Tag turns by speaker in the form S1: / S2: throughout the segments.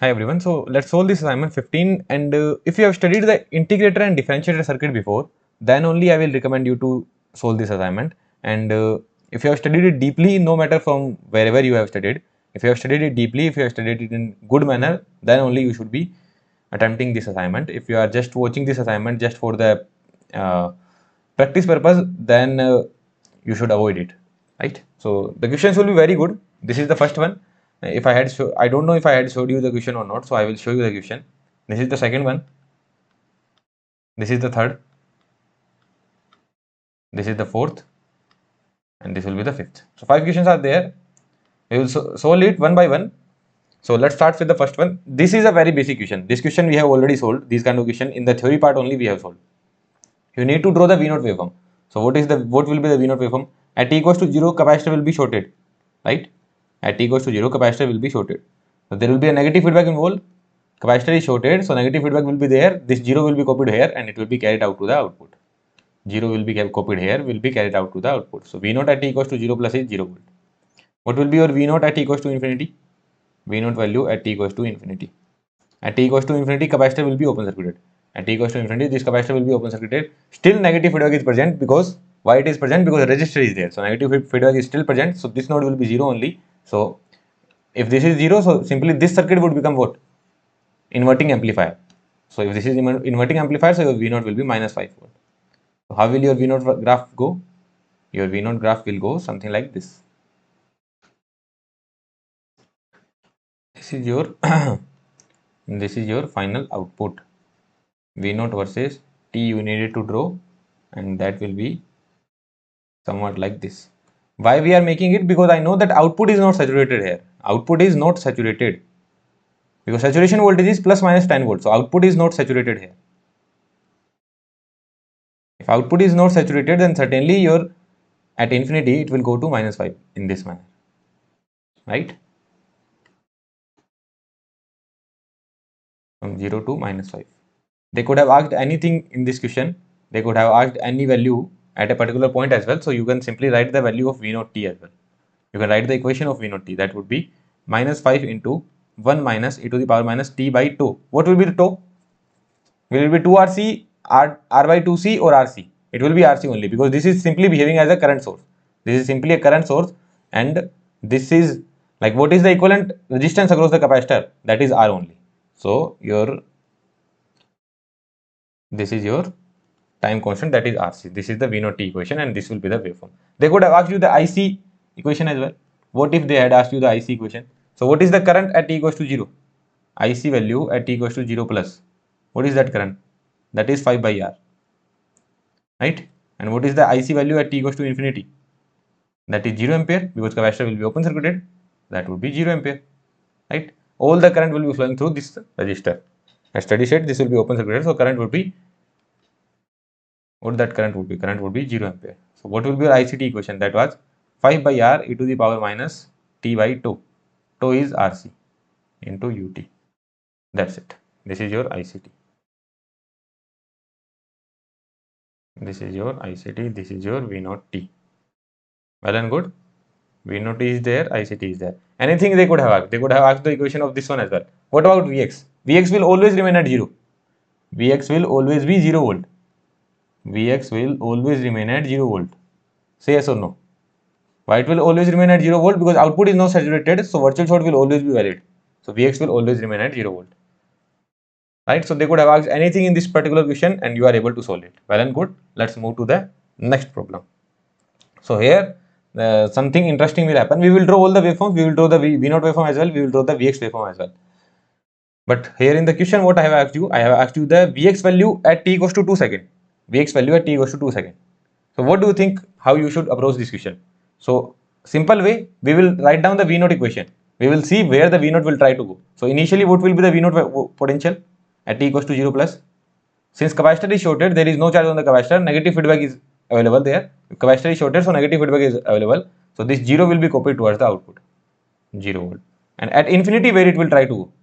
S1: Hi everyone, so let's solve this assignment 15, and if you have studied the integrator and differentiator circuit before, then only I will recommend you to solve this assignment. And if you have studied it deeply, no matter from wherever you have studied, if you have studied it deeply, if you have studied it in good manner, then only you should be attempting this assignment. If you are just watching this assignment just for the uh, practice purpose, then you should avoid it, right? So the questions will be very good. This is the first one. If I had I don't know if I had showed you the question or not, so I will show you the question. This is the second one. This is the third. This is the fourth, and this will be the fifth. So 5 questions are there. We will solve it one by one. So let's start with the first one. This is a very basic question. This question we have already solved. This kind of question in the theory part only we have solved. You need to draw the V0 waveform. So what will be the V0 waveform? At t equals to 0, capacitor will be shorted, right? At t equals to 0, capacitor will be shorted. So there will be a negative feedback involved. Capacitor is shorted, so negative feedback will be there. This 0 will be copied here and it will be carried out to the output. 0 will be copied here, will be carried out to the output. So V0 at t equals to 0 plus is 0 volt. What will be your V0 at t equals to infinity? V0 value at t equals to infinity. At t equals to infinity, capacitor will be open circuited. At t equals to infinity, this capacitor will be open circuited. Still negative feedback is present, because why it is present? Because the resistor is there. So negative feedback is still present. So this node will be 0 only. So if this is 0, so simply this circuit would become what? Inverting amplifier. So if this is inverting amplifier, so your V0 will be minus 5 volt. So how will your V0 graph go? Your V0 graph will go something like this. This is your this is your final output. V0 versus T you needed to draw, and that will be somewhat like this. Why we are making it? Because I know that output is not saturated here. Output is not saturated because saturation voltage is plus minus 10 volts. So output is not saturated here. If output is not saturated, then certainly your at infinity it will go to minus 5 in this manner, right? From 0 to minus 5. They could have asked anything in this question. They could have asked any value at a particular point as well. So you can simply write the value of V0 T as well. You can write the equation of V0 T. That would be minus 5 into 1 minus e to the power minus t by 2. What will be the tau? Will it be 2RC, R by 2C or RC? It will be RC only, because this is simply behaving as a current source. This is simply a current source, and this is like, what is the equivalent resistance across the capacitor? That is R only. So this is your time constant, that is RC. This is the V0 T equation, and this will be the waveform. They could have asked you the IC equation as well. What if they had asked you the IC equation? So what is the current at t equals to 0? IC value at t equals to 0 plus. What is that current? That is 5 by R, right? And what is the IC value at t equals to infinity? That is 0 ampere, because capacitor will be open circuited. That would be 0 ampere, right? All the current will be flowing through this resistor. At steady state, this will be open circuited, so current would be, what that current would be? Current would be 0 ampere. So what will be your ICT equation? That was 5 by R e to the power minus t by 2. Tau is RC into UT. That's it. This is your ICT. This is your ICT. This is your V0 T. Well and good. V0 T is there. ICT is there. Anything they could have asked. They could have asked the equation of this one as well. What about Vx? Vx will always remain at 0. Vx will always be 0 volt. Vx will always remain at 0 volt. Say yes or no. Why it will always remain at 0 volt? Because output is not saturated, so virtual short will always be valid. So Vx will always remain at 0 volt. Right? So they could have asked anything in this particular question, and you are able to solve it. Well and good. Let's move to the next problem. So here something interesting will happen. We will draw all the waveforms. We will draw the V0 waveform as well. We will draw the Vx waveform as well. But here in the question, what I have asked you? I have asked you the Vx value at t equals to 2 seconds. Vx value at t equals to 2 seconds. So what do you think how you should approach this question? So simple way, we will write down the V0 equation. We will see where the V0 will try to go. So initially, what will be the V0 potential at t equals to 0 plus? Since capacitor is shorted, there is no charge on the capacitor. Negative feedback is available there. If capacitor is shorted, so negative feedback is available. So this 0 will be copied towards the output. 0 volt. And at infinity, where it will try to go?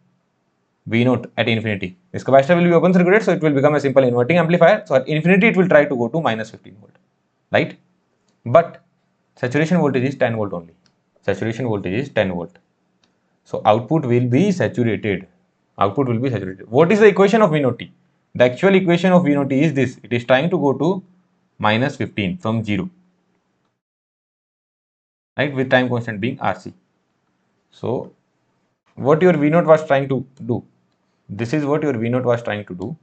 S1: V0 at infinity. This capacitor will be open circuited, so it will become a simple inverting amplifier. So at infinity, it will try to go to minus 15 volt, right? But saturation voltage is 10 volt only. Saturation voltage is 10 volt. So output will be saturated. Output will be saturated. What is the equation of V naught T? The actual equation of V naught T is this. It is trying to go to minus 15 from 0, right, with time constant being RC. So what your V naught was trying to do, this is what your V naught was trying to do.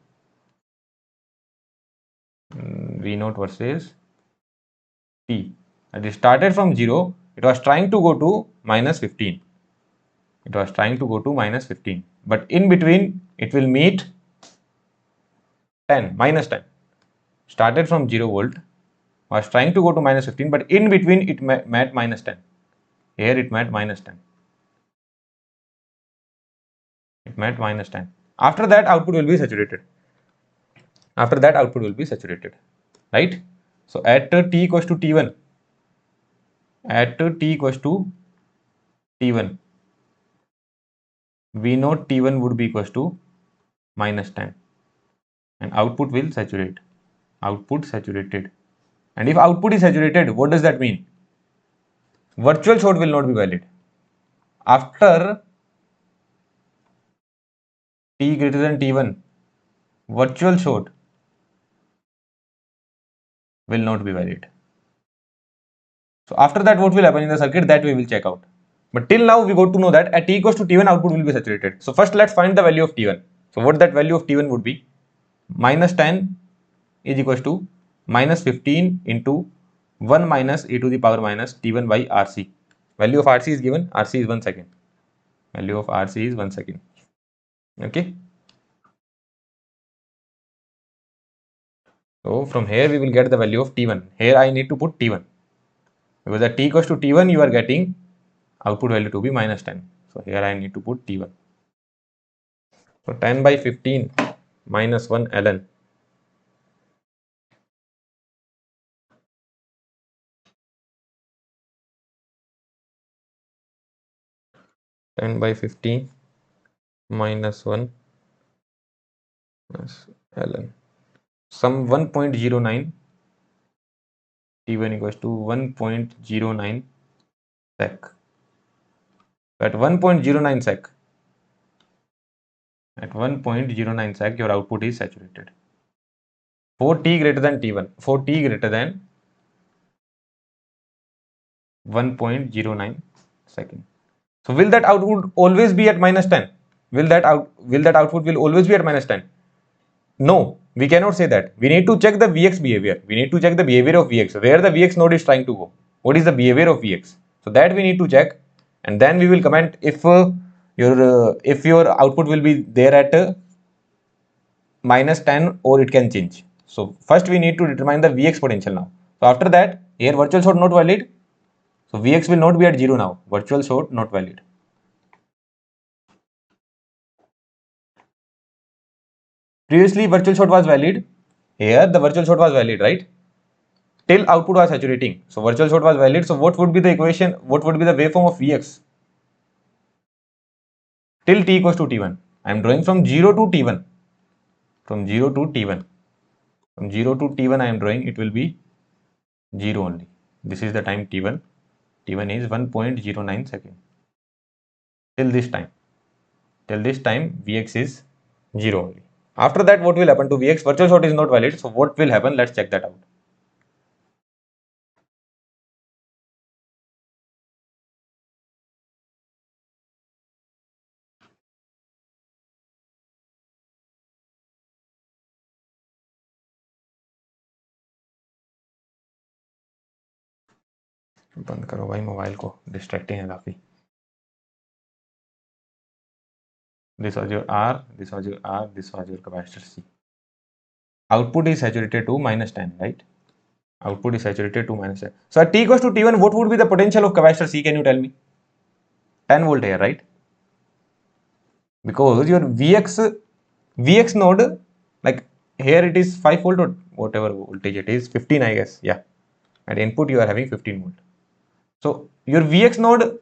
S1: V naught versus T. And it started from 0, it was trying to go to minus 15. It was trying to go to minus 15, but in between it will meet 10, minus 10. Started from 0 volt, was trying to go to minus 15, but in between it met minus 10. Here it met minus 10. It met minus 10. After that, output will be saturated. After that, output will be saturated, right? So at t equals to T1, at t equals to T1, we know T1 would be equals to minus 10, and output will saturate. Output saturated. And if output is saturated, what does that mean? Virtual short will not be valid. After t greater than T1, virtual short will not be valid. So after that, what will happen in the circuit, that we will check out. But till now, we got to know that at t equals to T1, output will be saturated. So first, let's find the value of T1. So what that value of T1 would be? Minus 10 is equals to minus 15 into 1 minus e to the power minus T1 by RC. Value of RC is given. RC is 1 second. Value of RC is 1 second. Okay. So from here, we will get the value of T1. Here I need to put T1. Because at t equals to T1, you are getting output value to be minus 10. So here I need to put T1. So 10 by 15 minus 1 ln. Ten by 15 minus 1 plus ln. Some 1.09. T1 equals to 1.09 sec. At 1.09 sec, your output is saturated. For t greater than T1, for t greater than 1.09 second. So will that output always be at minus 10? Will that output will always be at minus 10? No, we cannot say that. We need to check the Vx behavior. We need to check the behavior of Vx. Where the Vx node is trying to go. What is the behavior of Vx? So that we need to check, and then we will comment if your output will be there at minus 10 or it can change. So first we need to determine the Vx potential now. So after that, here virtual short not valid. So Vx will not be at 0 now. Virtual short not valid. Previously virtual short was valid. Here the virtual short was valid, right? Till output was saturating. So virtual short was valid. So what would be the equation? What would be the waveform of Vx? Till t equals to T1. I am drawing from 0 to T1. From 0 to T1. From 0 to T1 I am drawing, it will be 0 only. This is the time T1. T1 is 1.09 second. Till this time. Till this time Vx is 0 only. After that, what will happen to Vx? Virtual short is not valid. So what will happen? Let's check that out. बंद करो भाई mobile को, distracting है काफी. This was your R, this was your R, this was your capacitor C. Output is saturated to minus 10, right? Output is saturated to minus 10. So at t equals to T1, what would be the potential of capacitor C? Can you tell me? 10 volt here, right? Because your Vx node, like here it is 5 volt or whatever voltage it is, 15 I guess, yeah. At input you are having 15 volt. So your Vx node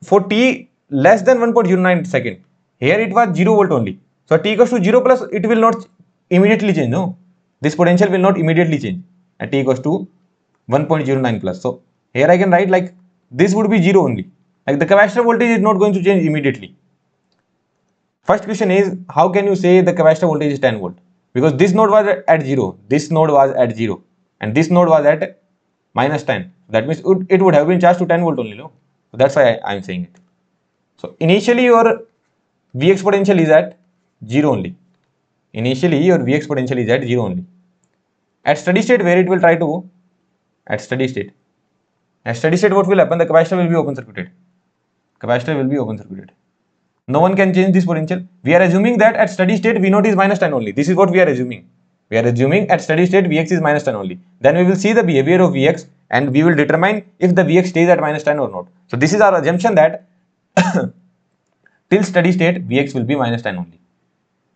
S1: for t less than 1.09 second, here it was 0 volt only. So t equals to 0 plus, it will not immediately change, no? This potential will not immediately change at t equals to 1.09 plus. So here I can write like this would be 0 only. Like the capacitor voltage is not going to change immediately. First question is, how can you say the capacitor voltage is 10 volt? Because this node was at 0, this node was at 0, and this node was at minus 10. That means it would have been charged to 10 volt only, no? So that's why I am saying it. So initially your Vx potential is at 0 only. Initially your Vx potential is at 0 only. At steady state, where it will try to go? At steady state. At steady state, what will happen? The capacitor will be open circuited. Capacitor will be open circuited. No one can change this potential. We are assuming that at steady state V0 is minus 10 only. This is what we are assuming. We are assuming at steady state Vx is minus 10 only. Then we will see the behavior of Vx and we will determine if the Vx stays at minus 10 or not. So this is our assumption that till steady state Vx will be minus 10 only.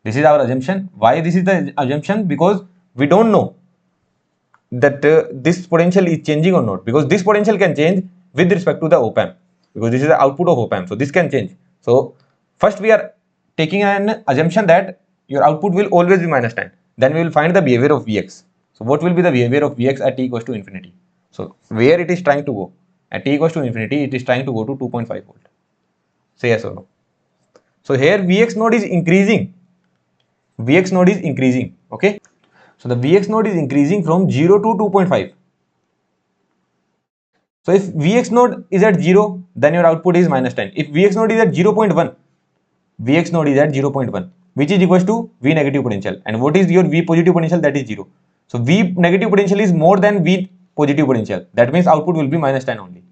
S1: This is our assumption. Why this is the assumption? Because we don't know that this potential is changing or not, because this potential can change with respect to the OPAmp, because this is the output of OPAmp, so this can change. So first we are taking an assumption that your output will always be minus 10. Then we will find the behavior of Vx. So what will be the behavior of Vx at t equals to infinity? So where it is trying to go? At t equals to infinity, it is trying to go to 2.5 volt. Say yes or no. So here Vx node is increasing. Vx node is increasing. Okay. So the Vx node is increasing from 0 to 2.5. So if Vx node is at 0, then your output is minus 10. If Vx node is at 0.1, Vx node is at 0.1, which is equals to V negative potential. And what is your V positive potential? That is 0. So V negative potential is more than V positive potential. That means output will be minus 10 only.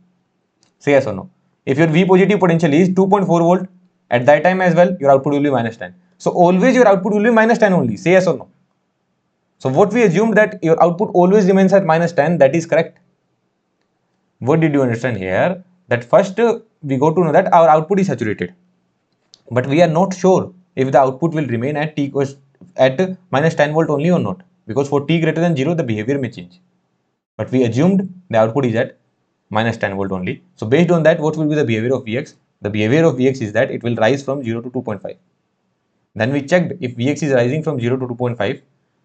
S1: Say yes or no. If your V positive potential is 2.4 volt, at that time as well, your output will be minus 10. So always your output will be minus 10 only. Say yes or no. So what we assumed that your output always remains at minus 10, that is correct. What did you understand here? That first we go to know that our output is saturated, but we are not sure if the output will remain at t equals at minus 10 volt only or not, because for t greater than 0 the behavior may change. But we assumed the output is at minus 10 volt only. So based on that, what will be the behavior of Vx? The behavior of Vx is that it will rise from 0 to 2.5. Then we checked if Vx is rising from 0 to 2.5,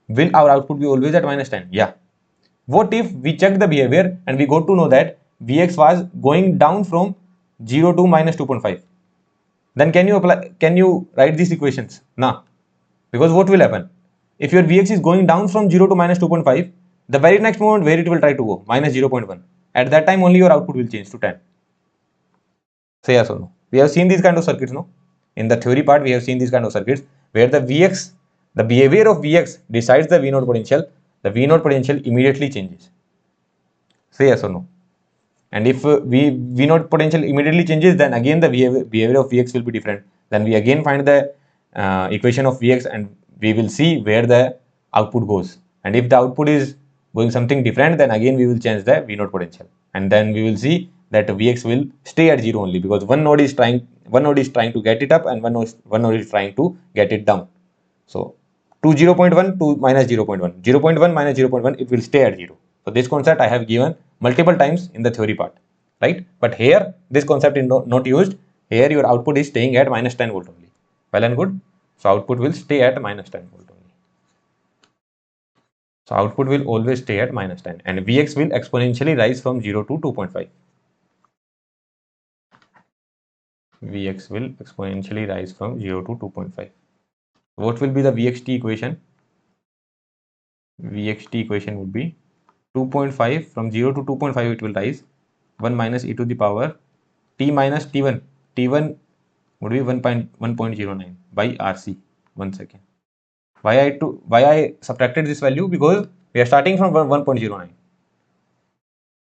S1: will our output be always at minus 10? Yeah. What if we check the behavior and we got to know that Vx was going down from 0 to minus 2.5? Then can you write these equations? Nah. Because what will happen? If your Vx is going down from 0 to minus 2.5, the very next moment where it will try to go? Minus 0.1. At that time only your output will change to 10. Say yes or no. We have seen these kind of circuits, no? In the theory part, we have seen these kind of circuits where the Vx, the behavior of Vx decides the V0 potential. The V0 potential immediately changes. Say yes or no. And if V0 potential immediately changes, then again the behavior of Vx will be different. Then we again find the equation of Vx and we will see where the output goes. And if the output is going something different, then again we will change the V0 potential. And then we will see that Vx will stay at 0 only, because one node is trying to get it up and one node is trying to get it down. So to 0.1 to minus 0.1, 0.1 minus 0.1, it will stay at 0. So this concept I have given multiple times in the theory part, right? But here this concept is not used. Here your output is staying at minus 10 volt only. Well and good. So output will stay at minus 10 volt only. So output will always stay at minus 10 and Vx will exponentially rise from 0 to 2.5. Vx will exponentially rise from 0 to 2.5. What will be the Vxt equation? Vxt equation would be 2.5 from 0 to 2.5 it will rise, 1 minus e to the power t minus t1. T1 would be 1.09 by RC. 1 second. Why I subtracted this value? Because we are starting from 1.09.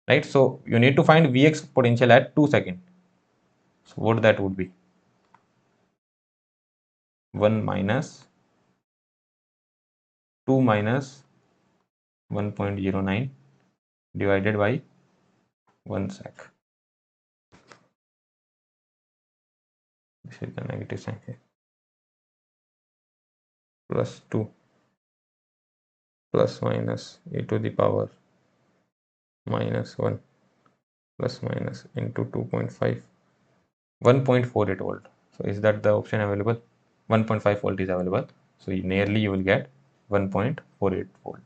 S1: Right? So you need to find Vx potential at 2 seconds. So what that would be? 1 minus 2 minus 1.09 divided by 1 sec. This is the negative sign here. Plus 2 plus minus e to the power minus 1 plus minus into 2.5, 1.48 volt. So is that the option available? 1.5 volt is available. So nearly you will get 1.48 volt.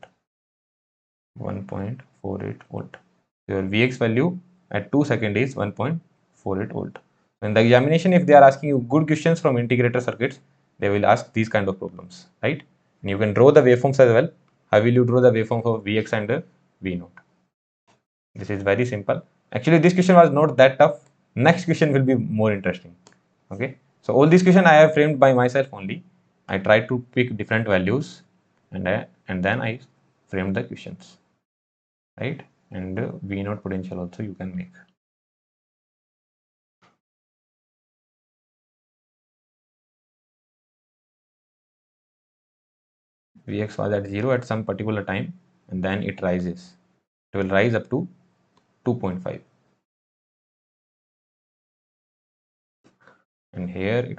S1: 1.48 volt. Your Vx value at 2 seconds is 1.48 volt. In the examination, if they are asking you good questions from integrator circuits, they will ask these kind of problems, right? And you can draw the waveforms as well. How will you draw the waveform for Vx and V0? This is very simple. Actually, this question was not that tough. Next question will be more interesting. Okay. So all these questions I have framed by myself only. I tried to pick different values and then I framed the questions, right? And V0 potential also you can make. Vx was at 0 at some particular time and then it rises. It will rise up to 2.5. And here it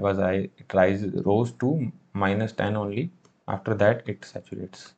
S1: rose to minus 10 only. After that it saturates.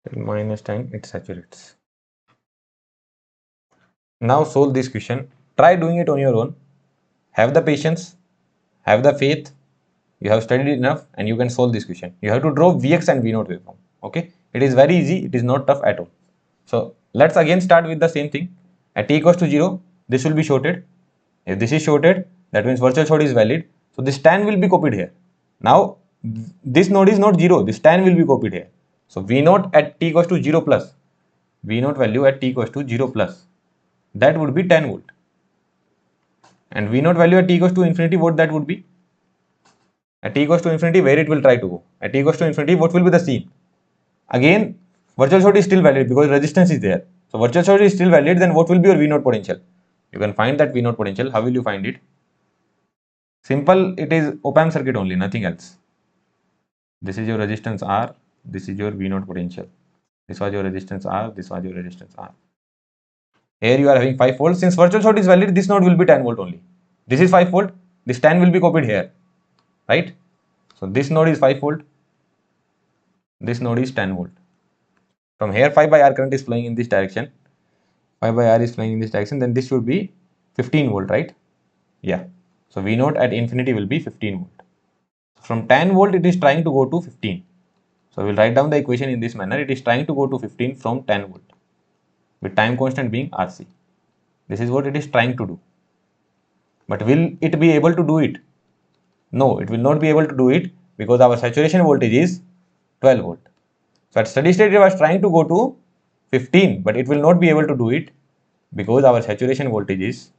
S1: At minus 10 it saturates. Now solve this question. Try doing it on your own. Have the patience, have the faith. You have studied enough and you can solve this question. You have to draw Vx and V0 waveform. Okay, it is very easy. It is not tough at all. So let's again start with the same thing. At t equals to 0, this will be shorted. If this is shorted, that means virtual short is valid. So this tan will be copied here. Now this node is not 0. This tan will be copied here. So V0 at t equals to 0 plus, V0 value at t equals to 0 plus, that would be 10 volt. And V0 value at t equals to infinity, what that would be? At t equals to infinity, where it will try to go? At t equals to infinity, what will be the scene? Again, virtual short is still valid because resistance is there. So virtual short is still valid, then what will be your V0 potential? You can find that V0 potential. How will you find it? Simple, it is OPAmp circuit only, nothing else. This is your resistance R, this is your V0 potential. This was your resistance R, this was your resistance R. Here you are having 5 volts. Since virtual short is valid, this node will be 10 volt only. This is 5 volt, this 10 will be copied here, right? So this node is 5 volt, this node is 10 volt. From here 5 by R current is flowing in this direction. 5 by R is flowing in this direction, then this should be 15 volt, right? Yeah. So V0 at infinity will be 15 volt. From 10 volt it is trying to go to 15. So we'll write down the equation in this manner. It is trying to go to 15 from 10 volt with time constant being RC. This is what it is trying to do. But will it be able to do it? No, it will not be able to do it because our saturation voltage is 12 volt. So at steady state it was trying to go to 15, but it will not be able to do it because our saturation voltage is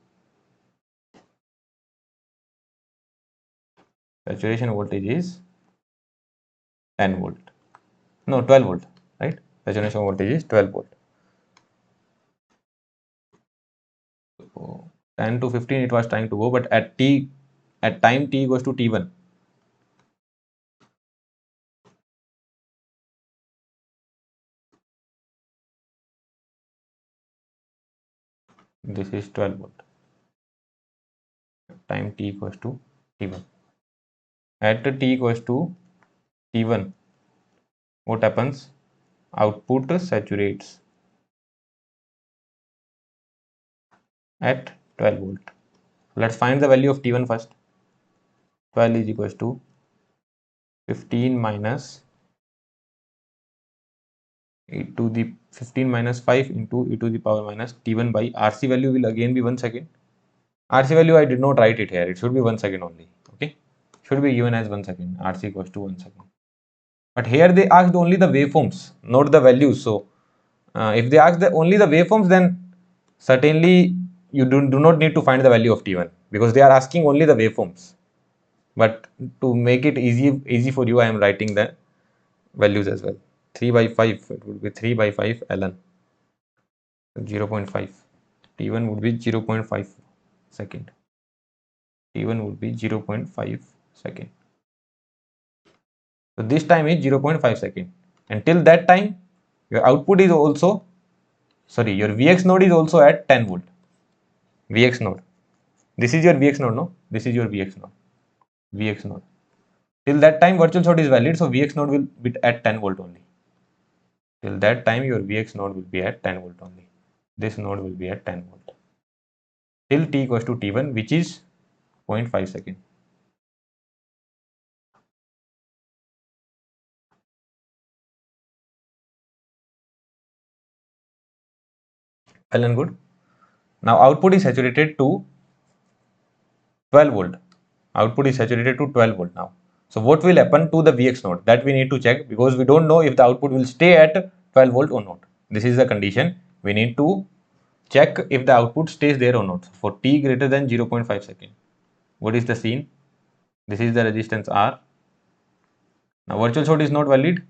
S1: 10 volt. No, 12 volt, right? Saturation voltage is 12 volt. So 10 to 15 it was trying to go, but at time t equals to t1, this is 12 volt. Time t equals to t1. At t equals to t1, what happens? Output saturates at 12 volt. Let's find the value of t1 first. 12 is equals to 15 minus e to the 15 minus 5 into e to the power minus t1 by RC value will again be 1 second. RC value I did not write it here. It should be 1 second only. Okay, should be given as 1 second. RC equals to 1 second. But here they asked only the waveforms, not the values. So if they ask only the waveforms, then certainly you do not need to find the value of t1 because they are asking only the waveforms. But to make it easy for you, I am writing the values as well. 3 by 5, it would be 3 by 5 ln 0.5. t1 would be 0.5 second. t1 would be 0.5 second. So this time is 0.5 second. Until that time, your output is also, sorry, your Vx node is also at 10 volt. Vx node. This is your Vx node, no? This is your Vx node. Vx node. Till that time virtual short is valid, so Vx node will be at 10 volt only. Till that time your Vx node will be at 10 volt only. This node will be at 10 volt. Till t equals to t1, which is 0.5 second. Well and good. Now output is saturated to 12 volt. Output is saturated to 12 volt now. So what will happen to the Vx node? That we need to check, because we don't know if the output will stay at 12 volt or not. This is the condition. We need to check if the output stays there or not for t greater than 0.5 second. What is the scene? This is the resistance R. Now virtual short is not valid,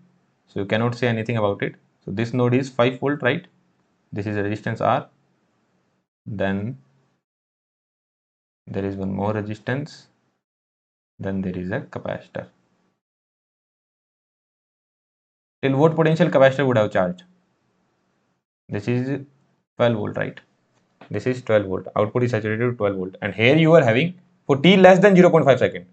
S1: so you cannot say anything about it. So this node is 5 volt, right? This is a resistance R. Then there is one more resistance. Then there is a capacitor. Till what potential capacitor would have charged? This is 12 volt, right? This is 12 volt. Output is saturated to 12 volt. And here you are having for t less than 0.5 second.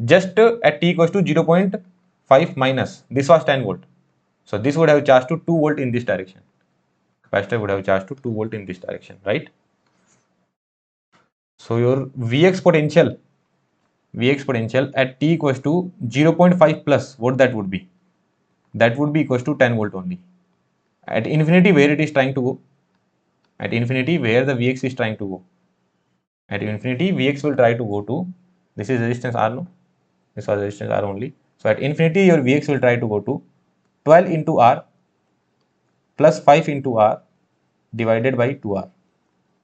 S1: Just at t equals to 0.5 minus. This was 10 volt. So this would have charged to 2 volt in this direction. Capacitor would have charged to 2 volt in this direction, right? So your Vx potential at t equals to 0.5 plus, what that would be? That would be equals to 10 volt only. At infinity, where it is trying to go? At infinity, where the Vx is trying to go? At infinity, Vx will try to go to, this is resistance R, no? This was resistance R only. So at infinity, your Vx will try to go to 12 into R plus 5 into R divided by 2R.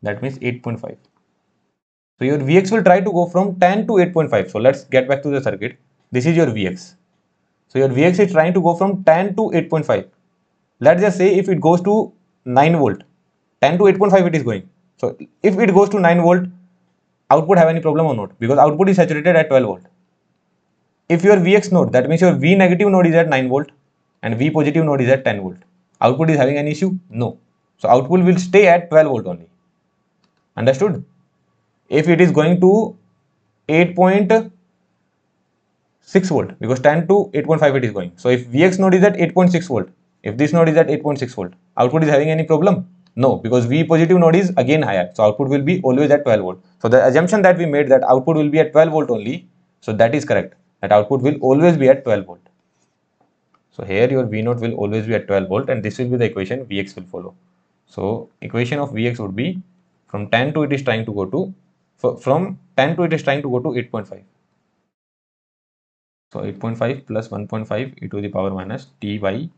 S1: That means 8.5. So your Vx will try to go from 10 to 8.5. So let's get back to the circuit. This is your Vx. So your Vx is trying to go from 10 to 8.5. Let's just say if it goes to 9 volt, 10 to 8.5 it is going. So if it goes to 9 volt, output have any problem or not? Because output is saturated at 12 volt. If your Vx node, that means your V negative node is at 9 volt and V positive node is at 10 volt. Output is having an issue? No. So output will stay at 12 volt only. Understood? If it is going to 8.6 volt, because 10 to 8.5 it is going. So if Vx node is at 8.6 volt, if this node is at 8.6 volt, output is having any problem? No, because V positive node is again higher. So output will be always at 12 volt. So the assumption that we made that output will be at 12 volt only, so that is correct. That output will always be at 12 volt. So here your V naught will always be at 12 volt, and this will be the equation Vx will follow. So equation of Vx would be from 10 to it is trying to go to, from 10 to it is trying to go to 8.5. So 8.5 plus 1.5 e to the power minus t by,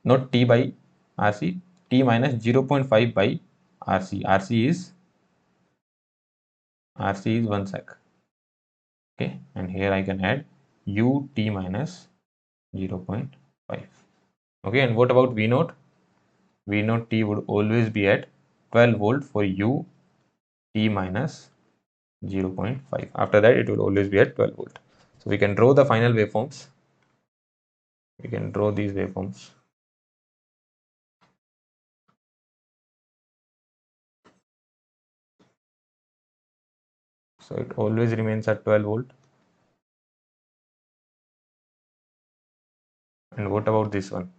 S1: not t by RC, t minus 0.5 by RC. RC is 1 sec. Okay, and here I can add u t minus 0.5. Okay, and what about V naught? V naught t would always be at 12 volt for u t minus 0.5. After that, it will always be at 12 volt. So we can draw the final waveforms. We can draw these waveforms. So it always remains at 12 volt. And what about this one?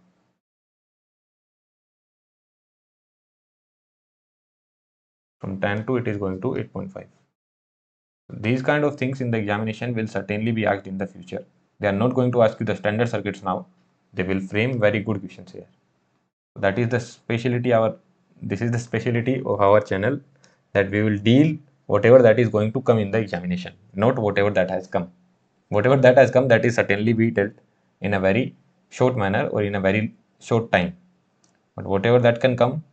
S1: From 10 to it is going to 8.5. These kind of things in the examination will certainly be asked in the future. They are not going to ask you the standard circuits now. They will frame very good questions here. That is the specialty this is the specialty of our channel, that we will deal whatever that is going to come in the examination, not whatever that has come. Whatever that has come, that is certainly be dealt in a very short manner or in a very short time. But whatever that can come,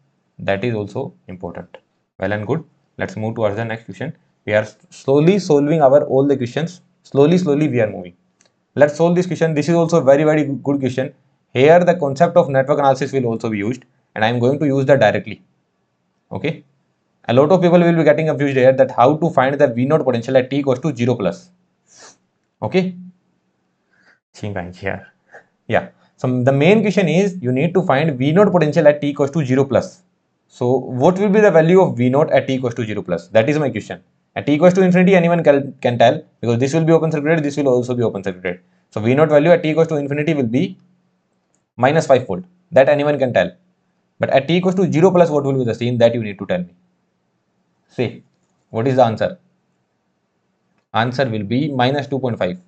S1: that is also important. Well and good. Let's move towards the next question. We are slowly solving all the questions. Slowly we are moving. Let's solve this question. This is also a very good question. Here the concept of network analysis will also be used, and I am going to use that directly. Okay. A lot of people will be getting confused here that how to find the V naught potential at t equals to 0 plus. Okay. Here. Yeah. So the main question is you need to find V naught potential at t equals to 0 plus. So what will be the value of V naught at t equals to 0 plus? That is my question. At t equals to infinity, anyone can tell, because this will be open circuited, this will also be open circuited. So V naught value at t equals to infinity will be minus 5 volt. That anyone can tell. But at t equals to 0 plus, what will be the same? That you need to tell me. Say, what is the answer? Answer will be minus 2.5.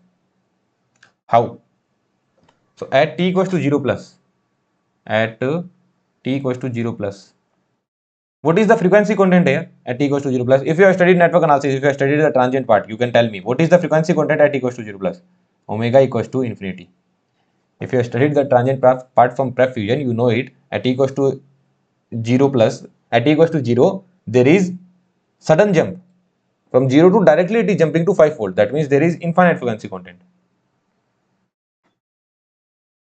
S1: How? So at t equals to 0 plus, at t equals to 0 plus, what is the frequency content here at t equals to 0 plus? If you have studied network analysis, if you have studied the transient part, you can tell me what is the frequency content at t equals to 0 plus? Omega equals to infinity. If you have studied the transient part from PrepFusion, you know it. At t equals to 0 plus, at t equals to 0, there is sudden jump. From 0 to directly it is jumping to 5 volt. That means there is infinite frequency content.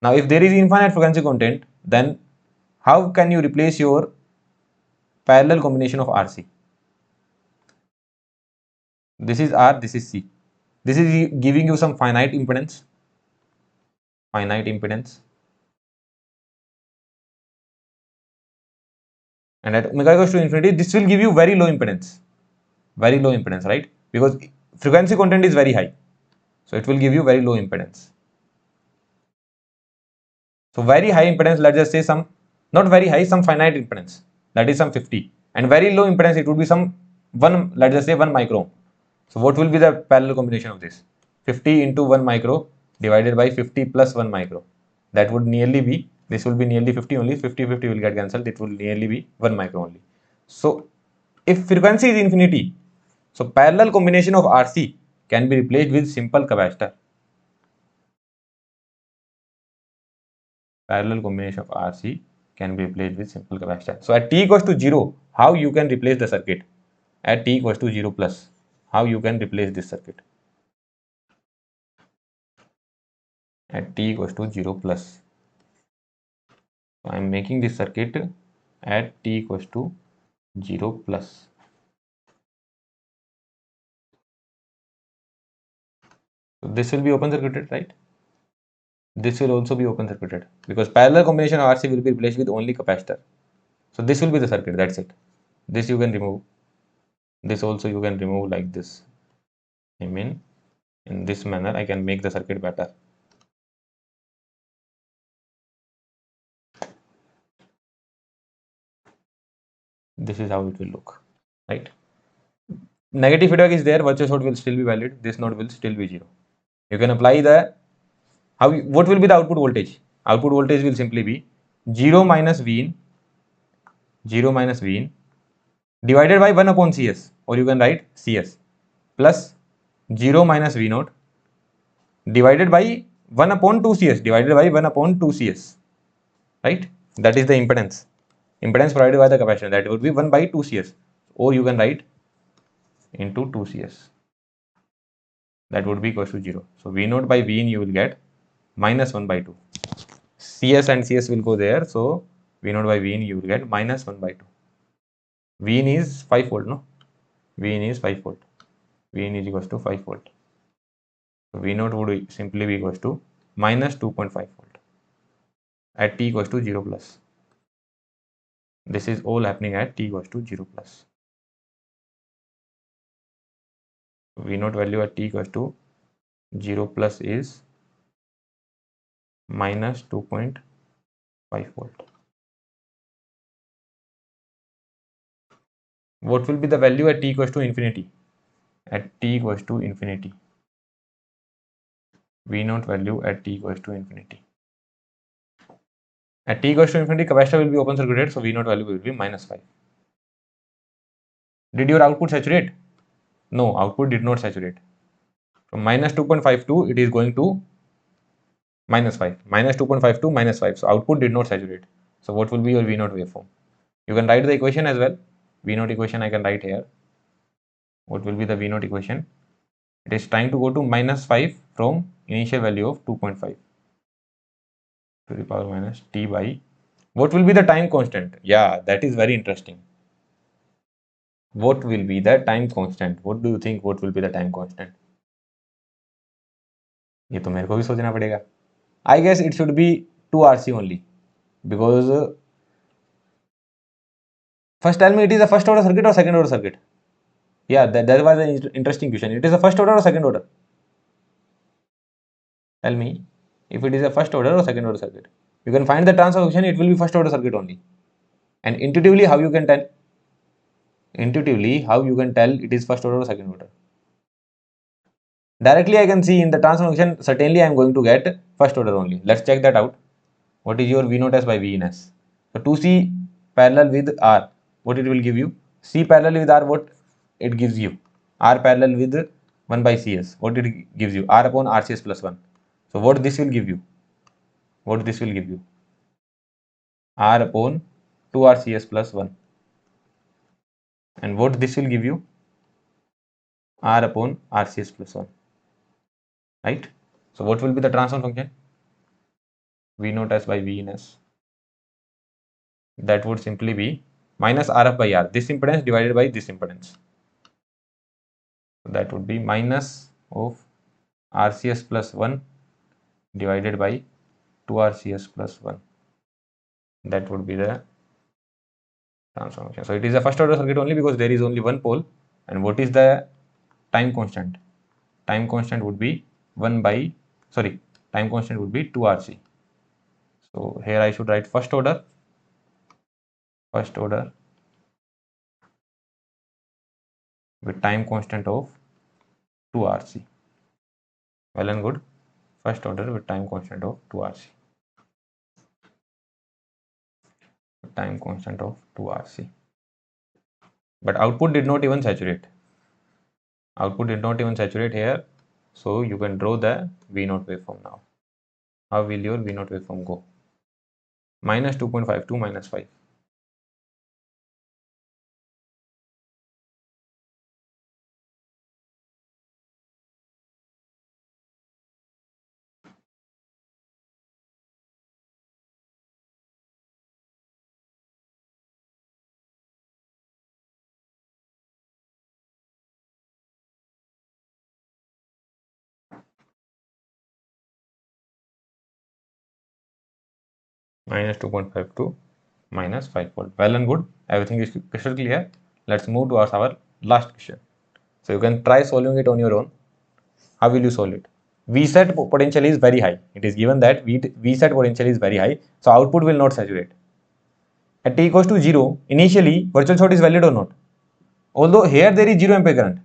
S1: Now, if there is infinite frequency content, then how can you replace your parallel combination of RC? This is R, this is C. This is giving you some finite impedance. Finite impedance. And at omega goes to infinity, this will give you very low impedance. Very low impedance, right? Because frequency content is very high. So it will give you very low impedance. So very high impedance, let's just say some, not very high, some finite impedance. That is some 50. And very low impedance, it would be some 1, let's just say 1 micro. So what will be the parallel combination of this? 50 into 1 micro divided by 50 plus 1 micro. That would nearly be, this will be nearly 50 only, 50 will get cancelled, it will nearly be 1 micro only. So if frequency is infinity, so parallel combination of RC can be replaced with simple capacitor. Parallel combination of RC can be replaced with simple capacitor. So at t equals to 0, how you can replace the circuit? At t equals to 0 plus, how you can replace this circuit? At t equals to 0 plus. So I am making this circuit at t equals to 0 plus. So this will be open circuited, right? This will also be open circuited because parallel combination of RC will be replaced with only capacitor. So this will be the circuit, that's it. This you can remove. This also you can remove like this. I mean, in this manner I can make the circuit better. This is how it will look, right? Negative feedback is there, virtual short will still be valid, this node will still be 0. You can apply the, what will be the output voltage? Output voltage will simply be 0 minus V in, 0 minus V in divided by 1 upon CS, or you can write CS plus 0 minus V naught divided by 1 upon 2 CS, divided by 1 upon 2 CS, right? That is the impedance. Impedance provided by the capacitor, that would be 1 by 2 CS, or you can write into 2 CS. That would be equals to 0. So V naught by V in you will get minus 1 by 2. CS and CS will go there, so V naught by V in you will get minus 1 by 2. V in is 5 volt, no? V in is 5 volt. V in is equals to 5 volt. So V naught would simply be equals to minus 2.5 volt at t equals to 0 plus. This is all happening at t equals to 0 plus. V naught value at t equals to 0 plus is minus 2.5 volt. What will be the value at t equals to infinity? At t equals to infinity, V naught value at t equals to infinity. At t equals to infinity, capacitor will be open circuited, so V naught value will be minus 5. Did your output saturate? No, output did not saturate. From minus 2.52, it is going to minus 5. Minus 2.52, minus 5. So output did not saturate. So what will be your V naught waveform? You can write the equation as well. V naught equation I can write here. What will be the V naught equation? It is trying to go to minus 5 from initial value of 2.5 to the power minus t by, what will be the time constant? Yeah, that is very interesting. What will be the time constant? What do you think? What will be the time constant? ये तो मेरे को भी सोचना पड़ेगा. I guess it should be 2 RC only, because first tell me, it is a first order circuit or second order circuit? Yeah, that was an interesting question. It is a first order or second order? Tell me if it is a first order or second order circuit. You can find the transfer function, it will be first order circuit only. And intuitively, how you can tell? Intuitively, how you can tell it is first order or second order? Directly, I can see in the transfer function, certainly I am going to get first order only. Let's check that out. What is your V naught S by V in S? So 2C parallel with R, what it will give you? C parallel with R, what it gives you? R parallel with 1 by CS, what it gives you? R upon RCS plus 1. So what this will give you? What this will give you? R upon 2RCS plus 1. And what this will give you? R upon RCS plus 1. Right? So what will be the transfer function? V naught S by V in S. That would simply be minus RF by R. This impedance divided by this impedance. So that would be minus of RCS plus 1 divided by 2RCS plus 1. That would be the transfer function. So it is a first order circuit only because there is only one pole. And what is the time constant? Time constant would be 1 by, time constant would be 2RC. So here I should write first order with time constant of 2RC. Well and good. First order with time constant of 2RC. Time constant of 2RC. But output did not even saturate. Output did not even saturate here. So you can draw the V naught waveform now. How will your V naught waveform go? Minus 2.52 minus 5. Minus 2.52 minus 5 volt. Well and good. Everything is crystal clear. Let's move towards our last question. So you can try solving it on your own. How will you solve it? V set potential is very high. It is given that V set potential is very high. So output will not saturate. At t equals to 0, initially virtual short is valid or not? Although here there is 0 ampere current.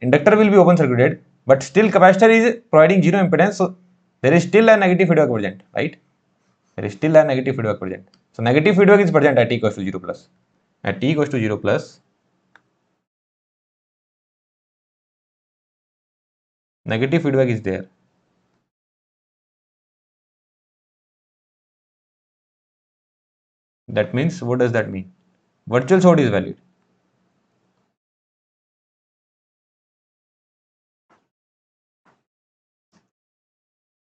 S1: Inductor will be open circuited, but still capacitor is providing 0 impedance. So there is still a negative feedback present, right? There is still a negative feedback present. So negative feedback is present at t equals to 0 plus. At t equals to 0 plus, negative feedback is there. That means, what does that mean? Virtual short is valid.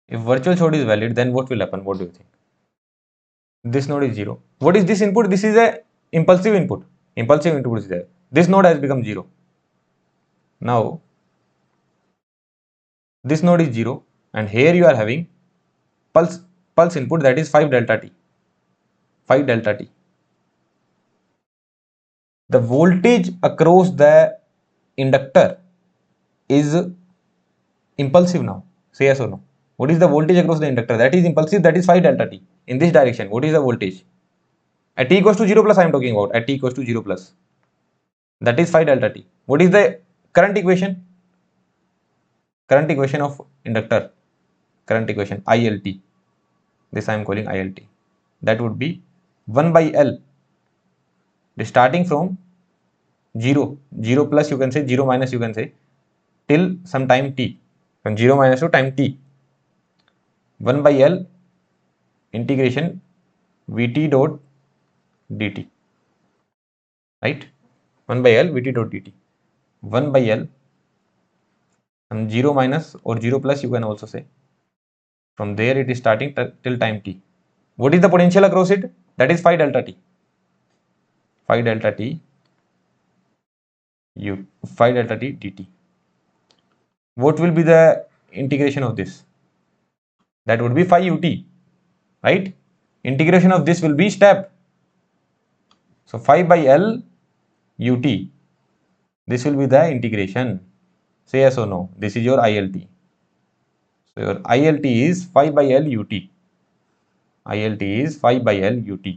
S1: If virtual short is valid, then what will happen? What do you think? This node is 0. What is this input? This is a impulsive input. Impulsive input is there. This node has become 0. Now, this node is 0 and here you are having pulse input, that is 5 delta t. 5 delta t. The voltage across the inductor is impulsive now. Say yes or no. What is the voltage across the inductor? That is impulsive, that is 5 delta t. In this direction, what is the voltage? At t equals to 0 plus I am talking about. At t equals to 0 plus. That is 5 delta t. What is the current equation? Current equation of inductor. Current equation ILT. This I am calling ILT. That would be 1 by L. Starting from 0. 0 plus you can say, 0 minus you can say, till some time t. From 0 minus to time t. 1 by L integration Vt dot dt. Right? 1 by L Vt dot dt. 1 by L, and 0 minus or 0 plus you can also say. From there it is starting till time t. What is the potential across it? That is 5 delta t. 5 delta t u 5 delta t dt. What will be the integration of this? That would be 5 ut, right? Integration of this will be step. So 5 by L ut This will be the integration. Say yes or no. This is your ILT. So your ILT is 5 by L UT. ILT is 5 by L UT.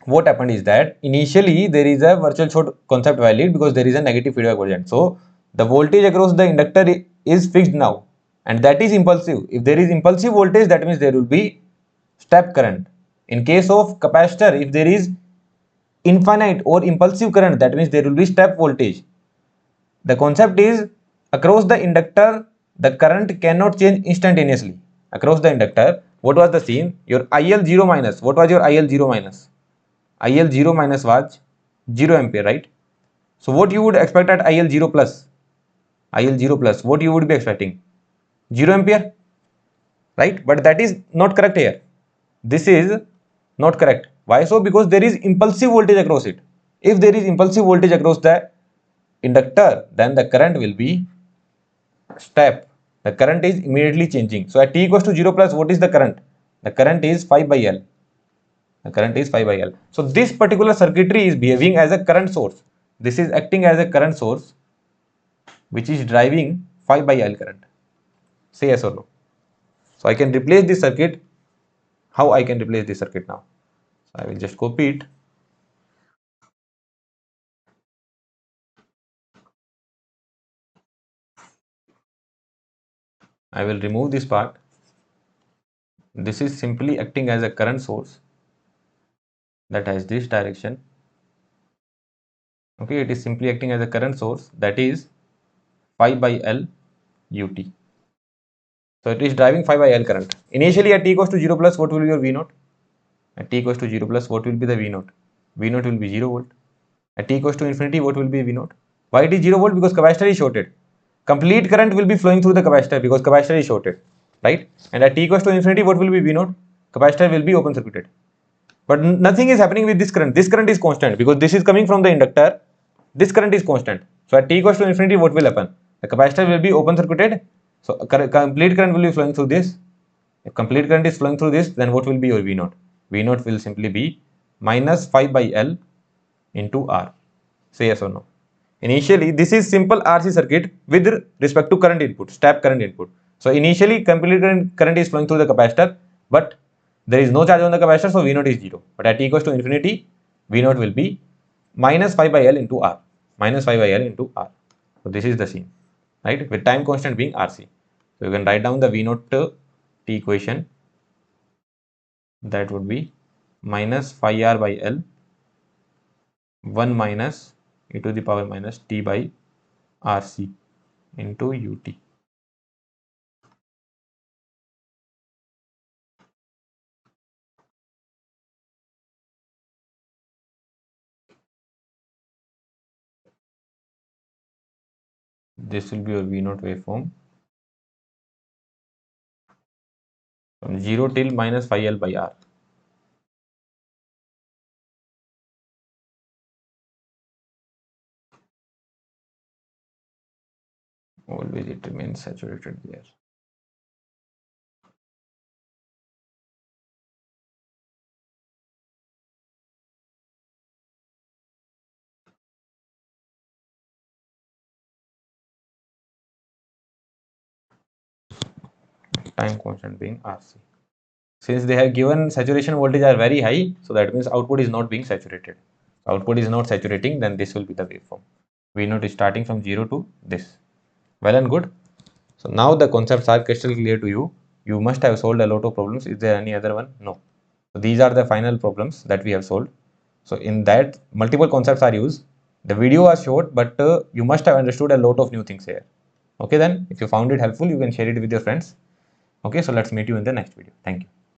S1: What happened is that initially there is a virtual short concept valid because there is a negative feedback quotient. So the voltage across the inductor is fixed now, and that is impulsive. If there is impulsive voltage, that means there will be step current. In case of capacitor, if there is infinite or impulsive current, that means there will be step voltage. The concept is across the inductor, the current cannot change instantaneously. Across the inductor, what was the scene? Your IL0 minus. What was your IL0 minus? IL0 minus was 0 ampere, right? So what you would expect at IL0 plus? IL0 plus, what you would be expecting? 0 ampere, right? But that is not correct here. This is not correct. Why so? Because there is impulsive voltage across it. If there is impulsive voltage across the inductor, then the current will be step. The current is immediately changing. So at t equals to 0 plus, what is the current? The current is 5 by L. The current is 5 by L. So this particular circuitry is behaving as a current source. This is acting as a current source which is driving 5 by L current. Say yes or no. So I can replace this circuit. How I can replace this circuit now? So I will just copy it. I will remove this part. This is simply acting as a current source that has this direction. Okay, it is simply acting as a current source that is 5 by L ut. So it is driving 5 by L current. Initially at t equals to 0 plus, what will be your V0? At t equals to 0 plus, what will be the V0? V0 will be 0 volt. At t equals to infinity, what will be V0? Why it is 0 volt? Because capacitor is shorted. Complete current will be flowing through the capacitor because capacitor is shorted, right? And at t equals to infinity, what will be V0? Capacitor will be open circuited. But nothing is happening with this current. This current is constant because this is coming from the inductor. This current is constant. So at t equals to infinity, what will happen? The capacitor will be open circuited. So complete current will be flowing through this. If complete current is flowing through this, then what will be your V0? V0 will simply be minus 5 by L into R. Say yes or no. Initially, this is simple RC circuit with respect to current input, step current input. So initially, complete current is flowing through the capacitor, but there is no charge on the capacitor, so V0 is 0. But at t equals to infinity, V0 will be minus 5 by L into R. Minus 5 by L into R. So this is the scene, right? With time constant being RC. So you can write down the V0 T equation. That would be minus phi R by L 1 minus e to the power minus t by RC into ut. This will be your V0 waveform from 0 till minus phi L by R. Always it remains saturated there. Time constant being RC. Since they have given saturation voltage are very high, so that means output is not being saturated. Output is not saturating, then this will be the waveform. V0 is starting from 0 to this. Well and good. So now the concepts are crystal clear to you. You must have solved a lot of problems. Is there any other one? No. So these are the final problems that we have solved. So in that multiple concepts are used. The video was short, but you must have understood a lot of new things here. Okay then, if you found it helpful, you can share it with your friends. Okay, so let's meet you in the next video. Thank you.